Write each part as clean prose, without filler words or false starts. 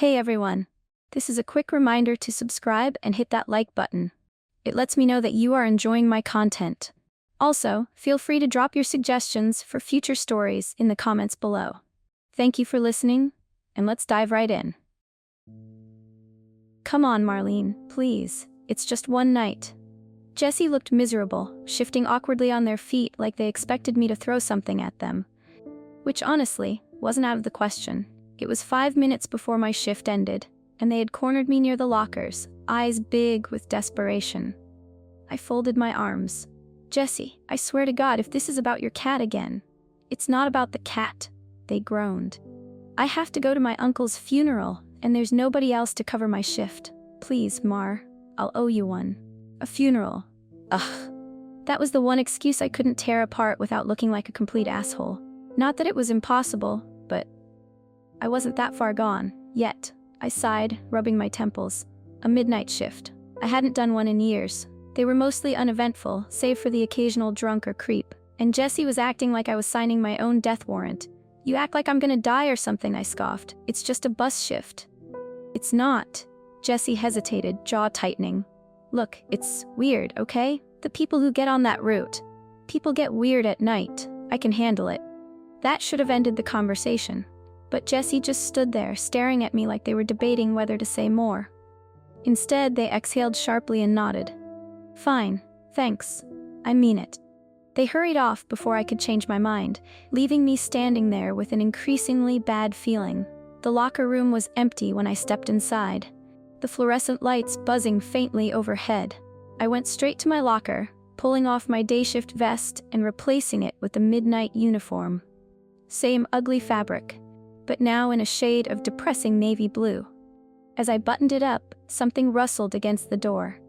Hey everyone! This is a quick reminder to subscribe and hit that like button. It lets me know that you are enjoying my content. Also, feel free to drop your suggestions for future stories in the comments below. Thank you for listening, and let's dive right in. Come on, Marlene, please. It's just one night. Jesse looked miserable, shifting awkwardly on their feet like they expected me to throw something at them. Which honestly, wasn't out of the question. It was 5 minutes before my shift ended, and they had cornered me near the lockers, eyes big with desperation. I folded my arms. Jesse, I swear to God, if this is about your cat again. It's not about the cat, they groaned. I have to go to my uncle's funeral, and there's nobody else to cover my shift. Please, Mar, I'll owe you one. A funeral. Ugh. That was the one excuse I couldn't tear apart without looking like a complete asshole. Not that it was impossible, but I wasn't that far gone, yet. I sighed, rubbing my temples. A midnight shift. I hadn't done one in years. They were mostly uneventful, save for the occasional drunk or creep. And Jesse was acting like I was signing my own death warrant. You act like I'm gonna die or something, I scoffed. It's just a bus shift. It's not. Jesse hesitated, jaw tightening. Look, it's weird, okay? The people who get on that route. People get weird at night. I can handle it. That should have ended the conversation. But Jesse just stood there, staring at me like they were debating whether to say more. Instead, they exhaled sharply and nodded. Fine, thanks. I mean it. They hurried off before I could change my mind, leaving me standing there with an increasingly bad feeling. The locker room was empty when I stepped inside, the fluorescent lights buzzing faintly overhead. I went straight to my locker, pulling off my day shift vest and replacing it with the midnight uniform. Same ugly fabric, but now in a shade of depressing navy blue. As I buttoned it up, something rustled against the door.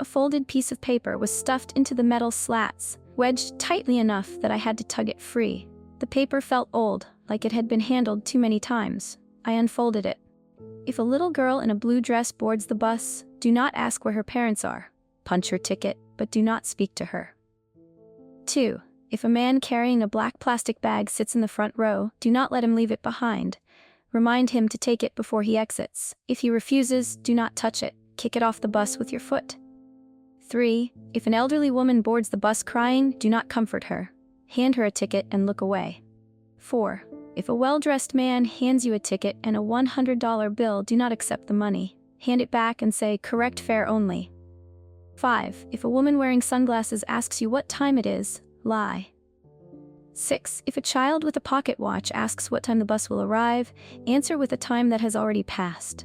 A folded piece of paper was stuffed into the metal slats, wedged tightly enough that I had to tug it free. The paper felt old, like it had been handled too many times. I unfolded it. If a little girl in a blue dress boards the bus, do not ask where her parents are. Punch her ticket, but do not speak to her. 2. If a man carrying a black plastic bag sits in the front row, do not let him leave it behind. Remind him to take it before he exits. If he refuses, do not touch it. Kick it off the bus with your foot. 3. If an elderly woman boards the bus crying, do not comfort her. Hand her a ticket and look away. 4. If a well-dressed man hands you a ticket and a $100 bill, do not accept the money. Hand it back and say, correct fare only. 5. If a woman wearing sunglasses asks you what time it is, lie. 6. If a child with a pocket watch asks what time the bus will arrive, answer with a time that has already passed.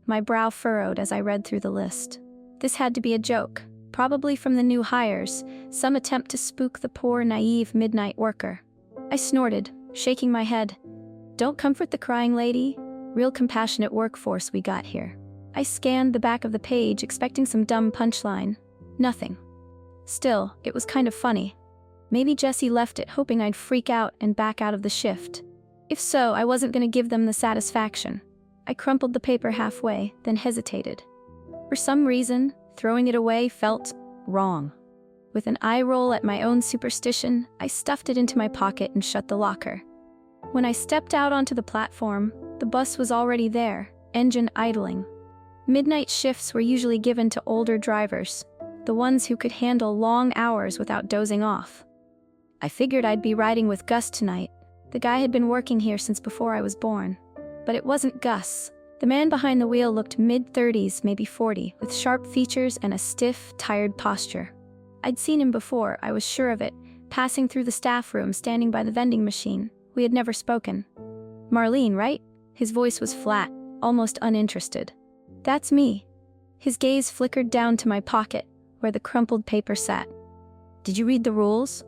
My brow furrowed as I read through the list. This had to be a joke, probably from the new hires, some attempt to spook the poor, naive midnight worker. I snorted, shaking my head. Don't comfort the crying lady. Real compassionate workforce we got here. I scanned the back of the page, expecting some dumb punchline. Nothing. Still, it was kind of funny. Maybe Jesse left it hoping I'd freak out and back out of the shift. If so, I wasn't going to give them the satisfaction. I crumpled the paper halfway, then hesitated. For some reason, throwing it away felt wrong. With an eye roll at my own superstition, I stuffed it into my pocket and shut the locker. When I stepped out onto the platform, the bus was already there, engine idling. Midnight shifts were usually given to older drivers, the ones who could handle long hours without dozing off. I figured I'd be riding with Gus tonight. The guy had been working here since before I was born. But it wasn't Gus. The man behind the wheel looked mid-30s, maybe 40, with sharp features and a stiff, tired posture. I'd seen him before, I was sure of it, passing through the staff room, standing by the vending machine. We had never spoken. Marlene, right? His voice was flat, almost uninterested. That's me. His gaze flickered down to my pocket, where the crumpled paper sat. Did you read the rules?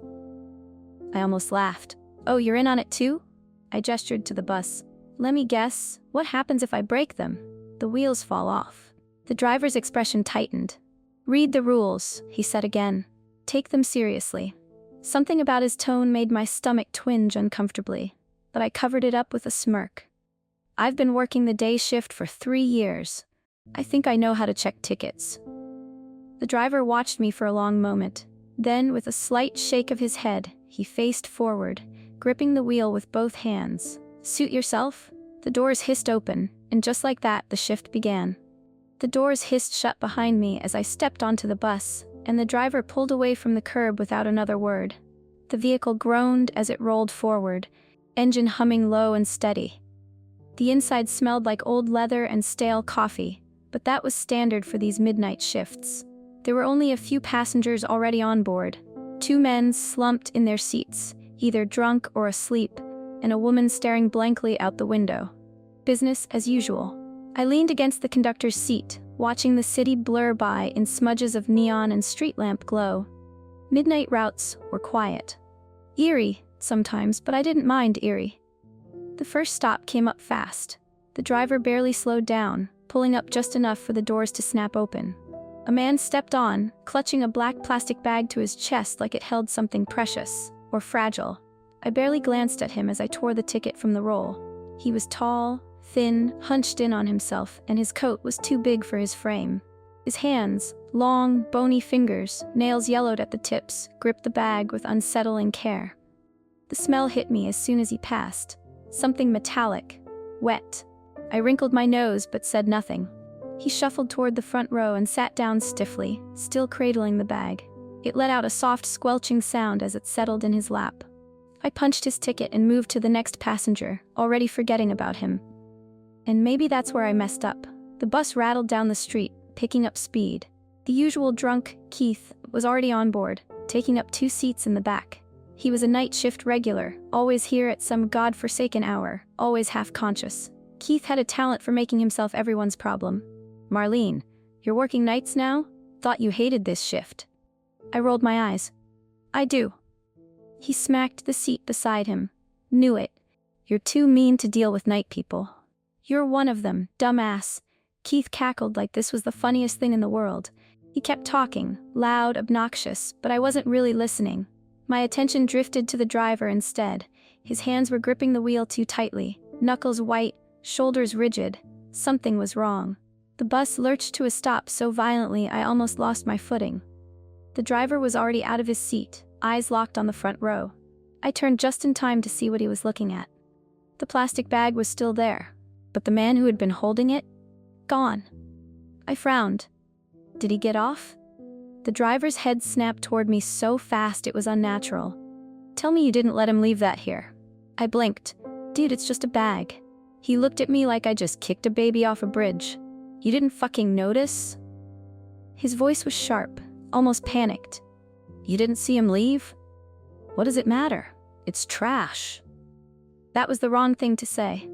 I almost laughed. Oh, you're in on it too? I gestured to the bus. Let me guess, what happens if I break them? The wheels fall off. The driver's expression tightened. Read the rules, he said again. Take them seriously. Something about his tone made my stomach twinge uncomfortably, but I covered it up with a smirk. I've been working the day shift for 3 years. I think I know how to check tickets. The driver watched me for a long moment. Then, with a slight shake of his head, he faced forward, gripping the wheel with both hands. Suit yourself? The doors hissed open, and just like that, the shift began. The doors hissed shut behind me as I stepped onto the bus, and the driver pulled away from the curb without another word. The vehicle groaned as it rolled forward, engine humming low and steady. The inside smelled like old leather and stale coffee, but that was standard for these midnight shifts. There were only a few passengers already on board. 2 men slumped in their seats, either drunk or asleep, and a woman staring blankly out the window. Business as usual. I leaned against the conductor's seat, watching the city blur by in smudges of neon and street lamp glow. Midnight routes were quiet. Eerie, sometimes, but I didn't mind eerie. The first stop came up fast. The driver barely slowed down, pulling up just enough for the doors to snap open. A man stepped on, clutching a black plastic bag to his chest like it held something precious, or fragile. I barely glanced at him as I tore the ticket from the roll. He was tall, thin, hunched in on himself, and his coat was too big for his frame. His hands, long, bony fingers, nails yellowed at the tips, gripped the bag with unsettling care. The smell hit me as soon as he passed. Something metallic, wet. I wrinkled my nose but said nothing. He shuffled toward the front row and sat down stiffly, still cradling the bag. It let out a soft squelching sound as it settled in his lap. I punched his ticket and moved to the next passenger, already forgetting about him. And maybe that's where I messed up. The bus rattled down the street, picking up speed. The usual drunk, Keith, was already on board, taking up 2 seats in the back. He was a night shift regular, always here at some god-forsaken hour, always half-conscious. Keith had a talent for making himself everyone's problem. "Marlene, you're working nights now? Thought you hated this shift." I rolled my eyes. "I do." He smacked the seat beside him. "Knew it. You're too mean to deal with night people." "You're one of them, dumbass." Keith cackled like this was the funniest thing in the world. He kept talking, loud, obnoxious, but I wasn't really listening. My attention drifted to the driver instead. His hands were gripping the wheel too tightly, knuckles white, shoulders rigid. Something was wrong. The bus lurched to a stop so violently I almost lost my footing. The driver was already out of his seat, eyes locked on the front row. I turned just in time to see what he was looking at. The plastic bag was still there, but the man who had been holding it? Gone. I frowned. Did he get off? The driver's head snapped toward me so fast it was unnatural. "Tell me you didn't let him leave that here." I blinked. "Dude, it's just a bag." He looked at me like I just kicked a baby off a bridge. "You didn't fucking notice?" His voice was sharp, almost panicked. "You didn't see him leave? What does it matter? It's trash." That was the wrong thing to say.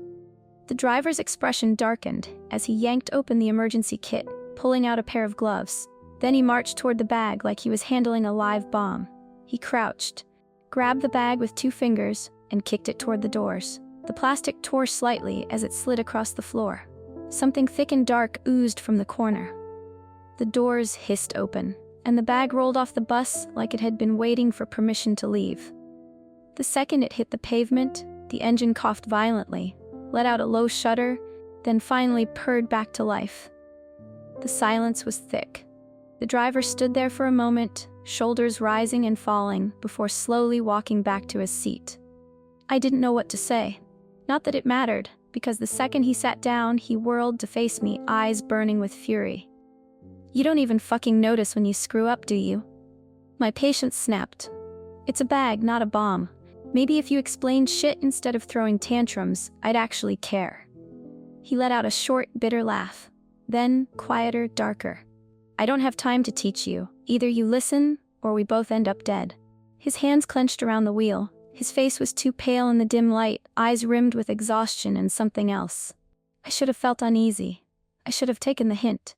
The driver's expression darkened as he yanked open the emergency kit, pulling out a pair of gloves. Then he marched toward the bag like he was handling a live bomb. He crouched, grabbed the bag with 2 fingers, and kicked it toward the doors. The plastic tore slightly as it slid across the floor. Something thick and dark oozed from the corner. The doors hissed open, and the bag rolled off the bus like it had been waiting for permission to leave. The second it hit the pavement, the engine coughed violently, let out a low shudder, then finally purred back to life. The silence was thick. The driver stood there for a moment, shoulders rising and falling, before slowly walking back to his seat. I didn't know what to say. Not that it mattered, because the second he sat down, he whirled to face me, eyes burning with fury. "You don't even fucking notice when you screw up, do you?" My patience snapped. "It's a bag, not a bomb. Maybe if you explained shit instead of throwing tantrums, I'd actually care." He let out a short, bitter laugh. Then, quieter, darker. "I don't have time to teach you. Either you listen, or we both end up dead." His hands clenched around the wheel. His face was too pale in the dim light, eyes rimmed with exhaustion and something else. I should have felt uneasy. I should have taken the hint.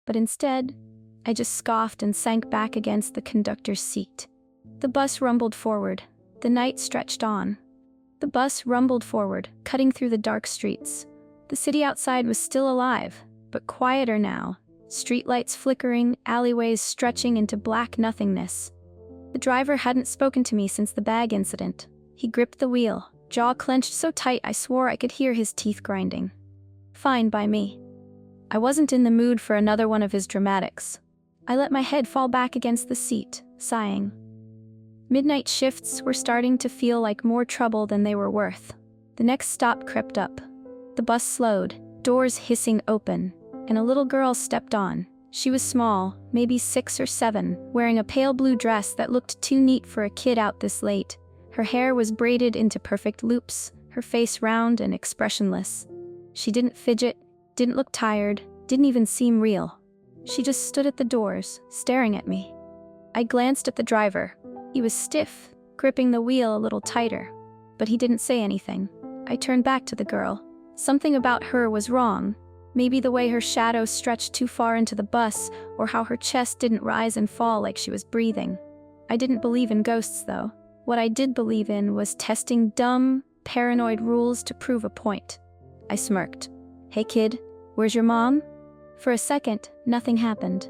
But instead, I just scoffed and sank back against the conductor's seat. The bus rumbled forward. The night stretched on. The bus rumbled forward, cutting through the dark streets. The city outside was still alive, but quieter now. Streetlights flickering, alleyways stretching into black nothingness. The driver hadn't spoken to me since the bag incident. He gripped the wheel, jaw clenched so tight I swore I could hear his teeth grinding. Fine by me. I wasn't in the mood for another one of his dramatics. I let my head fall back against the seat, sighing. Midnight shifts were starting to feel like more trouble than they were worth. The next stop crept up. The bus slowed, doors hissing open, and a little girl stepped on. She was small, maybe 6 or 7, wearing a pale blue dress that looked too neat for a kid out this late. Her hair was braided into perfect loops, her face round and expressionless. She didn't fidget, didn't look tired, didn't even seem real. She just stood at the doors, staring at me. I glanced at the driver. He was stiff, gripping the wheel a little tighter, but he didn't say anything. I turned back to the girl. Something about her was wrong. Maybe the way her shadow stretched too far into the bus, or how her chest didn't rise and fall like she was breathing. I didn't believe in ghosts, though. What I did believe in was testing dumb, paranoid rules to prove a point. I smirked. "Hey kid, where's your mom?" For a second, nothing happened.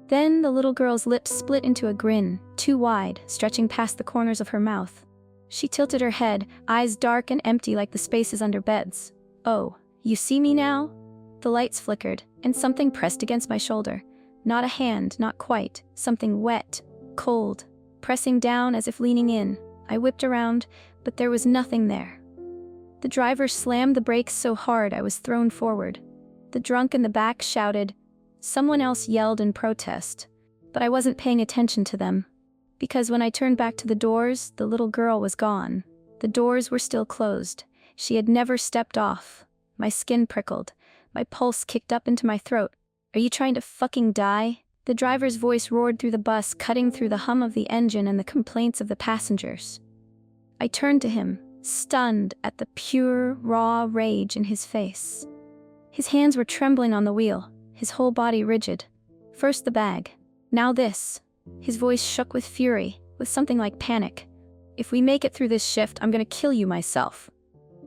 Then the little girl's lips split into a grin, too wide, stretching past the corners of her mouth. She tilted her head, eyes dark and empty like the spaces under beds. "Oh, you see me now?" The lights flickered, and something pressed against my shoulder. Not a hand, not quite. Something wet, cold, pressing down as if leaning in. I whipped around, but there was nothing there. The driver slammed the brakes so hard I was thrown forward. The drunk in the back shouted. Someone else yelled in protest, but I wasn't paying attention to them. Because when I turned back to the doors, the little girl was gone. The doors were still closed. She had never stepped off. My skin prickled. My pulse kicked up into my throat. "Are you trying to fucking die?" The driver's voice roared through the bus, cutting through the hum of the engine and the complaints of the passengers. I turned to him, stunned at the pure, raw rage in his face. His hands were trembling on the wheel, his whole body rigid. First the bag, now this. His voice shook with fury, with something like panic. "If we make it through this shift, I'm gonna kill you myself."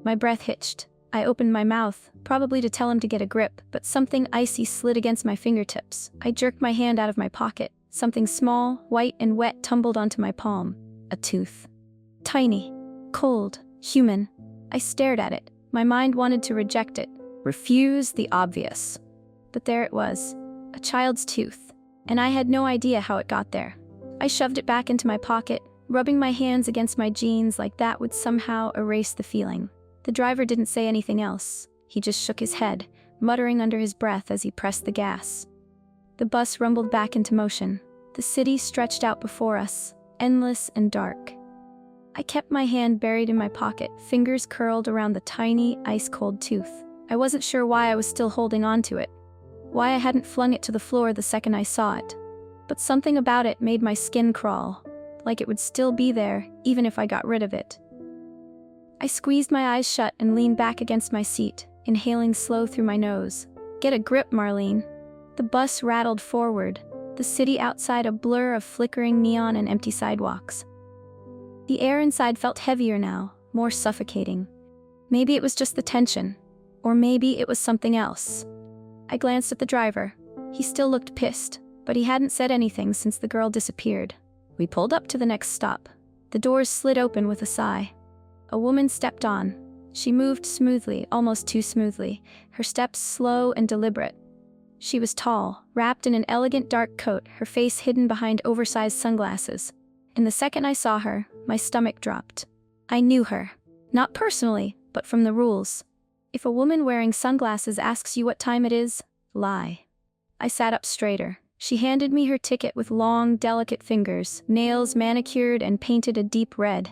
My breath hitched. I opened my mouth, probably to tell him to get a grip, but something icy slid against my fingertips. I jerked my hand out of my pocket. Something small, white and wet tumbled onto my palm. A tooth. Tiny, cold, human. I stared at it. My mind wanted to reject it, refuse the obvious. But there it was, a child's tooth, and I had no idea how it got there. I shoved it back into my pocket, rubbing my hands against my jeans like that would somehow erase the feeling. The driver didn't say anything else. He just shook his head, muttering under his breath as he pressed the gas. The bus rumbled back into motion. The city stretched out before us, endless and dark. I kept my hand buried in my pocket, fingers curled around the tiny, ice-cold tooth. I wasn't sure why I was still holding on to it, why I hadn't flung it to the floor the second I saw it. But something about it made my skin crawl, like it would still be there, even if I got rid of it. I squeezed my eyes shut and leaned back against my seat, inhaling slow through my nose. "Get a grip, Marlene." The bus rattled forward, the city outside a blur of flickering neon and empty sidewalks. The air inside felt heavier now, more suffocating. Maybe it was just the tension, or maybe it was something else. I glanced at the driver. He still looked pissed, but he hadn't said anything since the girl disappeared. We pulled up to the next stop. The doors slid open with a sigh. A woman stepped on. She moved smoothly, almost too smoothly, her steps slow and deliberate. She was tall, wrapped in an elegant dark coat, her face hidden behind oversized sunglasses. And the second I saw her, my stomach dropped. I knew her. Not personally, but from the rules. If a woman wearing sunglasses asks you what time it is, lie. I sat up straighter. She handed me her ticket with long, delicate fingers, nails manicured and painted a deep red.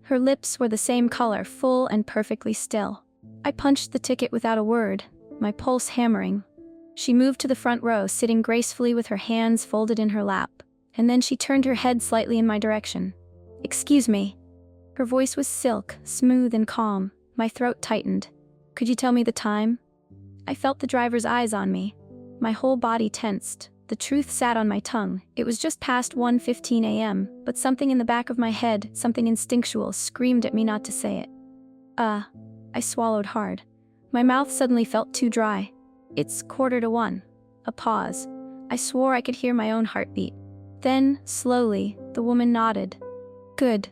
Her lips were the same color, full and perfectly still. I punched the ticket without a word, my pulse hammering. She moved to the front row, sitting gracefully with her hands folded in her lap, and then she turned her head slightly in my direction. "Excuse me." Her voice was silk, smooth and calm. My throat tightened. "Could you tell me the time?" I felt the driver's eyes on me. My whole body tensed. The truth sat on my tongue. It was just past 1:15 a.m., but something in the back of my head, something instinctual, screamed at me not to say it. I swallowed hard. My mouth suddenly felt too dry. "It's 1:45. A pause. I swore I could hear my own heartbeat. Then, slowly, the woman nodded. "Good."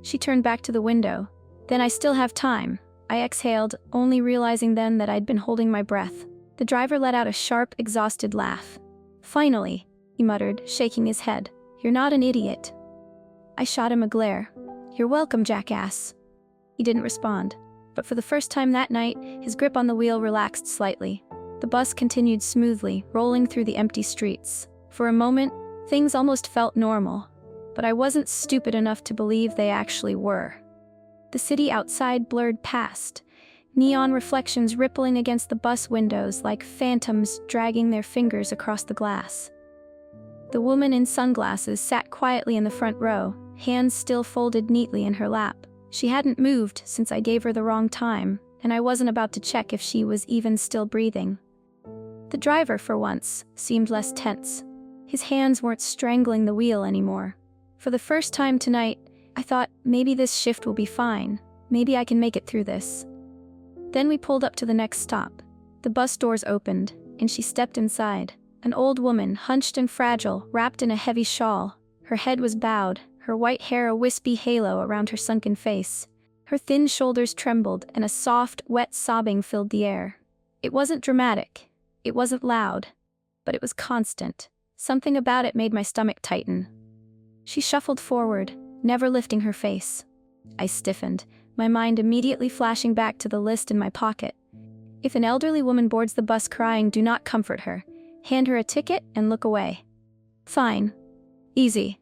She turned back to the window. "Then I still have time." I exhaled, only realizing then that I'd been holding my breath. The driver let out a sharp, exhausted laugh. "Finally," he muttered, shaking his head. "You're not an idiot." I shot him a glare. "You're welcome, jackass." He didn't respond. but for the first time that night, his grip on the wheel relaxed slightly. The bus continued smoothly, rolling through the empty streets. For a moment, things almost felt normal, but I wasn't stupid enough to believe they actually were. The city outside blurred past, neon reflections rippling against the bus windows like phantoms dragging their fingers across the glass. The woman in sunglasses sat quietly in the front row, hands still folded neatly in her lap. She hadn't moved since I gave her the wrong time, and I wasn't about to check if she was even still breathing. The driver, for once, seemed less tense. His hands weren't strangling the wheel anymore. For the first time tonight, I thought, maybe this shift will be fine. Maybe I can make it through this. Then we pulled up to the next stop. The bus doors opened, and she stepped inside. An old woman, hunched and fragile, wrapped in a heavy shawl. Her head was bowed, her white hair a wispy halo around her sunken face. Her thin shoulders trembled, and a soft, wet sobbing filled the air. It wasn't dramatic. It wasn't loud. But it was constant. Something about it made my stomach tighten. She shuffled forward, never lifting her face. I stiffened, my mind immediately flashing back to the list in my pocket. If an elderly woman boards the bus crying, do not comfort her. Hand her a ticket and look away. Fine. Easy.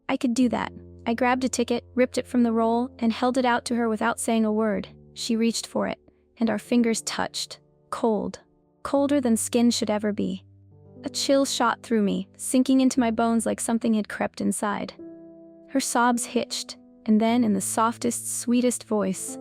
I could do that. I grabbed a ticket, ripped it from the roll, and held it out to her without saying a word. She reached for it, and our fingers touched. Cold. Colder than skin should ever be. A chill shot through me, sinking into my bones like something had crept inside. Her sobs hitched, and then in the softest, sweetest voice,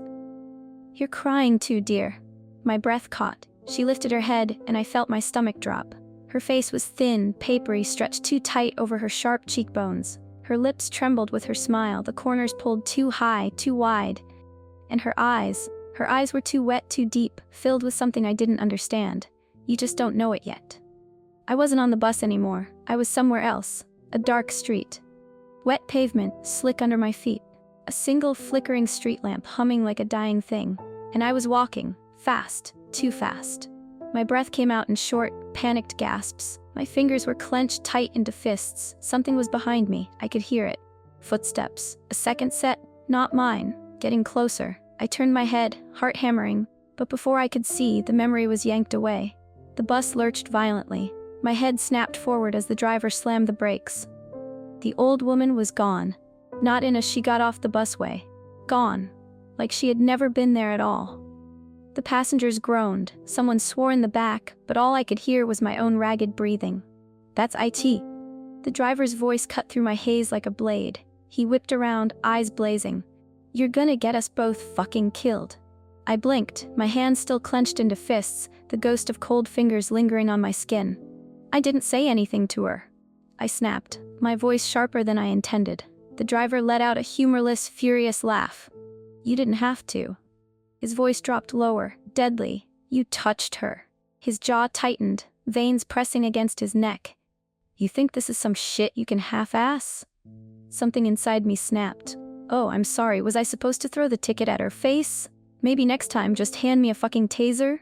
"You're crying too, dear." My breath caught. She lifted her head, and I felt my stomach drop. Her face was thin, papery, stretched too tight over her sharp cheekbones. Her lips trembled with her smile, the corners pulled too high, too wide. And her eyes were too wet, too deep, filled with something I didn't understand. You just don't know it yet. I wasn't on the bus anymore. I was somewhere else. A dark street. Wet pavement, slick under my feet. A single flickering street lamp humming like a dying thing. And I was walking, fast, too fast. My breath came out in short, panicked gasps. My fingers were clenched tight into fists. Something was behind me. I could hear it. Footsteps. A second set, not mine, getting closer. I turned my head, heart hammering, but before I could see, the memory was yanked away. The bus lurched violently. My head snapped forward as the driver slammed the brakes. The old woman was gone. Not in a she got off the bus way. Gone. Like she had never been there at all. The passengers groaned. Someone swore in the back, but all I could hear was my own ragged breathing. "That's IT." The driver's voice cut through my haze like a blade. He whipped around, eyes blazing. "You're gonna get us both fucking killed." I blinked, my hands still clenched into fists, the ghost of cold fingers lingering on my skin. I didn't say anything to her. I snapped, my voice sharper than I intended. The driver let out a humorless, furious laugh. "You didn't have to." His voice dropped lower, deadly. "You touched her." His jaw tightened, veins pressing against his neck. "You think this is some shit you can half-ass?" Something inside me snapped. "Oh, I'm sorry, was I supposed to throw the ticket at her face? Maybe next time just hand me a fucking taser?"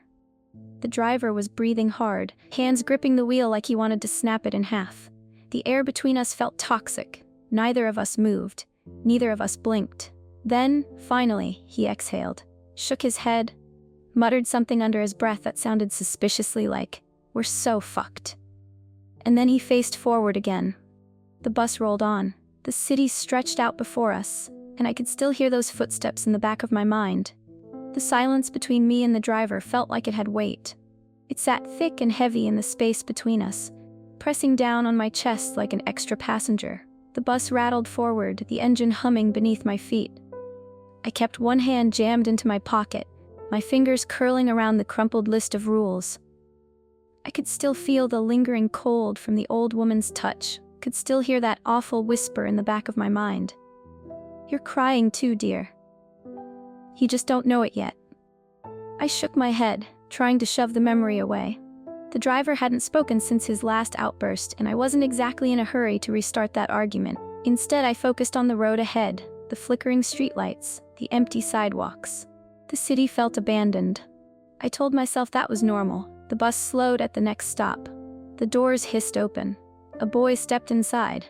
The driver was breathing hard, hands gripping the wheel like he wanted to snap it in half. The air between us felt toxic. Neither of us moved. Neither of us blinked. Then, finally, he exhaled, shook his head, muttered something under his breath that sounded suspiciously like, "We're so fucked." And then he faced forward again. The bus rolled on. The city stretched out before us, and I could still hear those footsteps in the back of my mind. The silence between me and the driver felt like it had weight. It sat thick and heavy in the space between us, pressing down on my chest like an extra passenger. The bus rattled forward, the engine humming beneath my feet. I kept one hand jammed into my pocket, my fingers curling around the crumpled list of rules. I could still feel the lingering cold from the old woman's touch, could still hear that awful whisper in the back of my mind. "You're crying too, dear. You just don't know it yet." I shook my head, trying to shove the memory away. The driver hadn't spoken since his last outburst, and I wasn't exactly in a hurry to restart that argument. Instead, I focused on the road ahead, the flickering streetlights, the empty sidewalks. The city felt abandoned. I told myself that was normal. The bus slowed at the next stop. The doors hissed open. A boy stepped inside.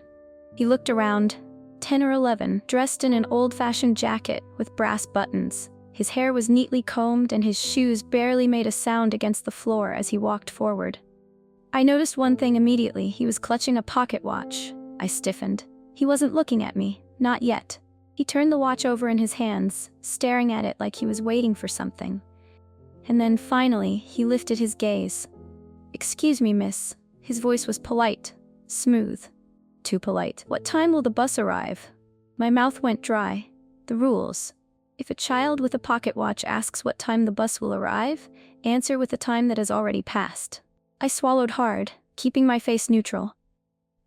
He looked around, 10 or 11, dressed in an old-fashioned jacket with brass buttons. His hair was neatly combed and his shoes barely made a sound against the floor as he walked forward. I noticed one thing immediately. He was clutching a pocket watch. I stiffened. He wasn't looking at me, not yet. He turned the watch over in his hands, staring at it like he was waiting for something. And then finally, he lifted his gaze. "Excuse me, miss." His voice was polite, smooth. Too polite. "What time will the bus arrive?" My mouth went dry. The rules. If a child with a pocket watch asks what time the bus will arrive, answer with the time that has already passed. I swallowed hard, keeping my face neutral.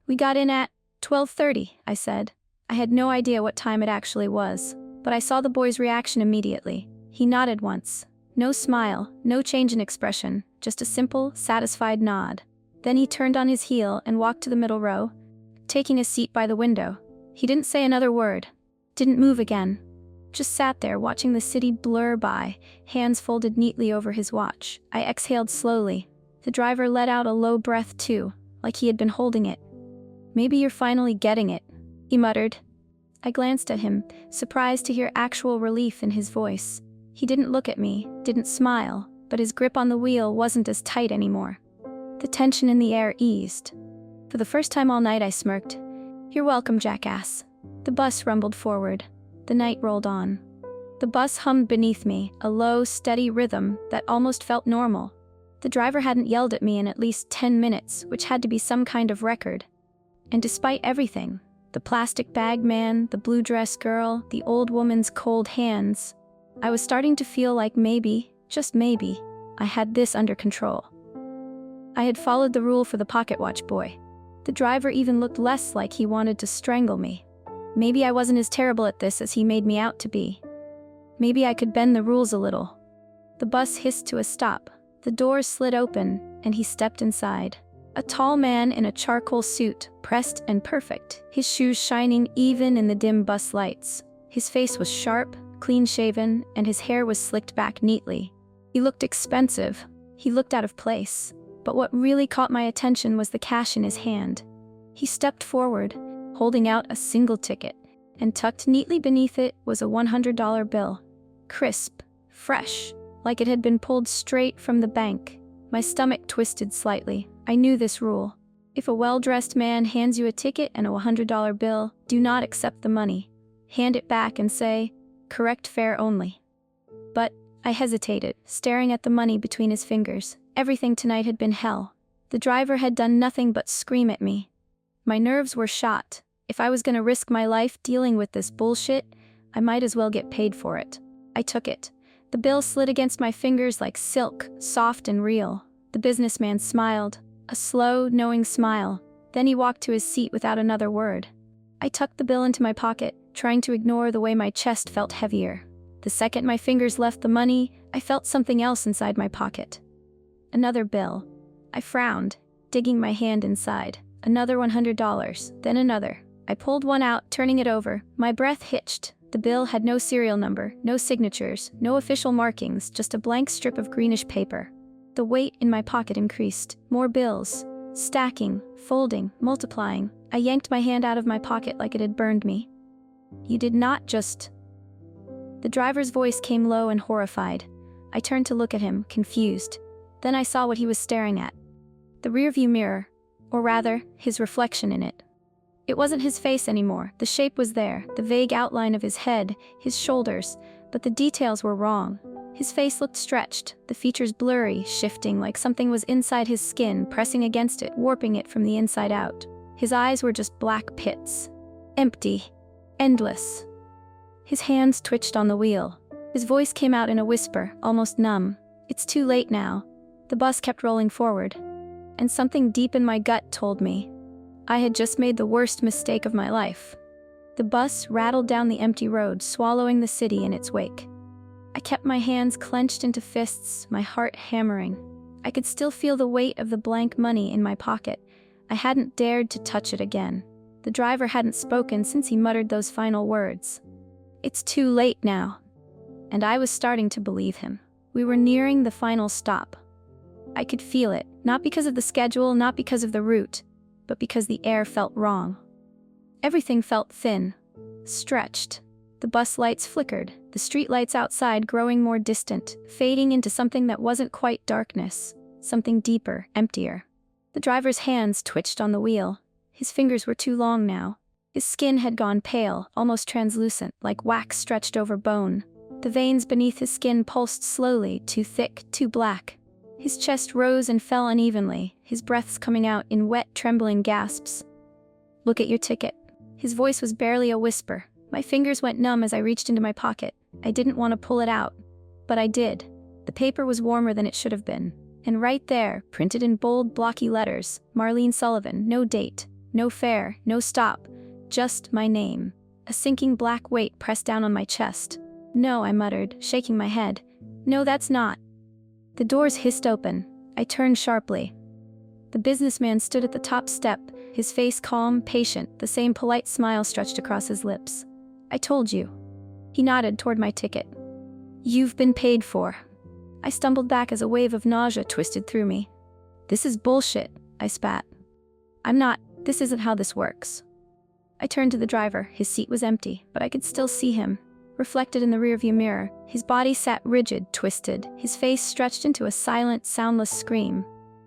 "We got in at 12:30, I said. I had no idea what time it actually was, but I saw the boy's reaction immediately. He nodded once. No smile, no change in expression, just a simple, satisfied nod. Then he turned on his heel and walked to the middle row, taking a seat by the window. He didn't say another word, didn't move again. Just sat there watching the city blur by, hands folded neatly over his watch. I exhaled slowly. The driver let out a low breath too, like he had been holding it. "Maybe you're finally getting it," he muttered. I glanced at him, surprised to hear actual relief in his voice. He didn't look at me, didn't smile, but his grip on the wheel wasn't as tight anymore. The tension in the air eased. For the first time all night I smirked. "You're welcome, jackass." The bus rumbled forward. The night rolled on. The bus hummed beneath me, a low, steady rhythm that almost felt normal. The driver hadn't yelled at me in at least 10 minutes, which had to be some kind of record. And despite everything, the plastic bag man, the blue dress girl, the old woman's cold hands, I was starting to feel like maybe, just maybe, I had this under control. I had followed the rule for the pocket watch boy. The driver even looked less like he wanted to strangle me. Maybe I wasn't as terrible at this as he made me out to be. Maybe I could bend the rules a little. The bus hissed to a stop. The doors slid open, and he stepped inside. A tall man in a charcoal suit, pressed and perfect, his shoes shining even in the dim bus lights. His face was sharp, clean-shaven, and his hair was slicked back neatly. He looked expensive. He looked out of place. But what really caught my attention was the cash in his hand. He stepped forward, holding out a single ticket, and tucked neatly beneath it was a $100 bill. Crisp, fresh, like it had been pulled straight from the bank. My stomach twisted slightly. I knew this rule. If a well-dressed man hands you a ticket and a $100 bill, do not accept the money. Hand it back and say, "Correct fare only." But I hesitated, staring at the money between his fingers. Everything tonight had been hell. The driver had done nothing but scream at me. My nerves were shot. If I was going to risk my life dealing with this bullshit, I might as well get paid for it. I took it. The bill slid against my fingers like silk, soft and real. The businessman smiled, a slow, knowing smile. Then he walked to his seat without another word. I tucked the bill into my pocket, trying to ignore the way my chest felt heavier. The second my fingers left the money, I felt something else inside my pocket. Another bill. I frowned, digging my hand inside. Another $100, then another. I pulled one out, turning it over. My breath hitched. The bill had no serial number, no signatures, no official markings, just a blank strip of greenish paper. The weight in my pocket increased. More bills. Stacking, folding, multiplying. I yanked my hand out of my pocket like it had burned me. "You did not just..." The driver's voice came low and horrified. I turned to look at him, confused. Then I saw what he was staring at. The rearview mirror, or rather, his reflection in it. It wasn't his face anymore. The shape was there, the vague outline of his head, his shoulders, but the details were wrong. His face looked stretched, the features blurry, shifting like something was inside his skin, pressing against it, warping it from the inside out. His eyes were just black pits. Empty. Endless. His hands twitched on the wheel. His voice came out in a whisper, almost numb. "It's too late now." The bus kept rolling forward. And something deep in my gut told me I had just made the worst mistake of my life. The bus rattled down the empty road, swallowing the city in its wake. I kept my hands clenched into fists, my heart hammering. I could still feel the weight of the blank money in my pocket. I hadn't dared to touch it again. The driver hadn't spoken since he muttered those final words. "It's too late now." And I was starting to believe him. We were nearing the final stop. I could feel it, not because of the schedule, not because of the route, but because the air felt wrong. Everything felt thin, stretched. The bus lights flickered, the streetlights outside growing more distant, fading into something that wasn't quite darkness, something deeper, emptier. The driver's hands twitched on the wheel. His fingers were too long now. His skin had gone pale, almost translucent, like wax stretched over bone. The veins beneath his skin pulsed slowly, too thick, too black. His chest rose and fell unevenly, his breaths coming out in wet, trembling gasps. "Look at your ticket." His voice was barely a whisper. My fingers went numb as I reached into my pocket. I didn't want to pull it out, but I did. The paper was warmer than it should have been. And right there, printed in bold, blocky letters, Marlene Sullivan, no date, no fare, no stop, just my name. A sinking black weight pressed down on my chest. "No," I muttered, shaking my head. "No, that's not." The doors hissed open. I turned sharply. The businessman stood at the top step, his face calm, patient, the same polite smile stretched across his lips. "I told you." He nodded toward my ticket. "You've been paid for." I stumbled back as a wave of nausea twisted through me. "This is bullshit," I spat. This isn't how this works." I turned to the driver. His seat was empty, but I could still see him. Reflected in the rearview mirror, his body sat rigid, twisted, his face stretched into a silent, soundless scream.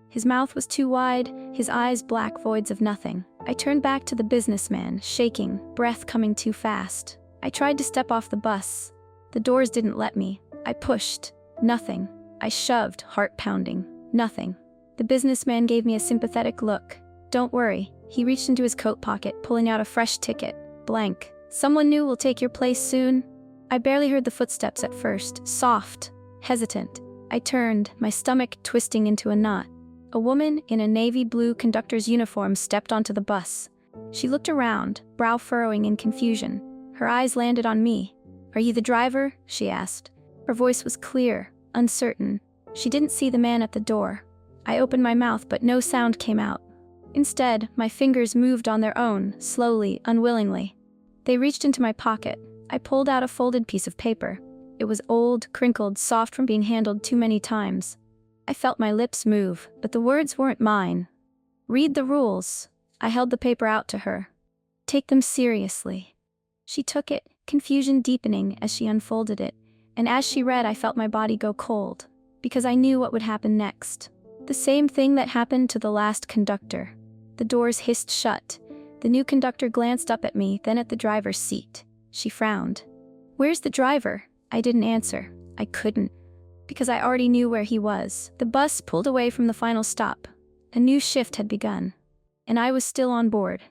His mouth was too wide, his eyes black voids of nothing. I turned back to the businessman, shaking, breath coming too fast. I tried to step off the bus. The doors didn't let me. I pushed. Nothing. I shoved, heart pounding. Nothing. The businessman gave me a sympathetic look. "Don't worry." He reached into his coat pocket, pulling out a fresh ticket. Blank. "Someone new will take your place soon." I barely heard the footsteps at first, soft, hesitant. I turned, my stomach twisting into a knot. A woman in a navy blue conductor's uniform stepped onto the bus. She looked around, brow furrowing in confusion. Her eyes landed on me. "Are you the driver?" she asked. Her voice was clear, uncertain. She didn't see the man at the door. I opened my mouth, but no sound came out. Instead, my fingers moved on their own, slowly, unwillingly. They reached into my pocket. I pulled out a folded piece of paper. It was old, crinkled, soft from being handled too many times. I felt my lips move, but the words weren't mine. "Read the rules." I held the paper out to her. "Take them seriously." She took it, confusion deepening as she unfolded it, and as she read I felt my body go cold, because I knew what would happen next. The same thing that happened to the last conductor. The doors hissed shut. The new conductor glanced up at me, then at the driver's seat. She frowned. "Where's the driver?" I didn't answer. I couldn't, because I already knew where he was. The bus pulled away from the final stop. A new shift had begun, and I was still on board.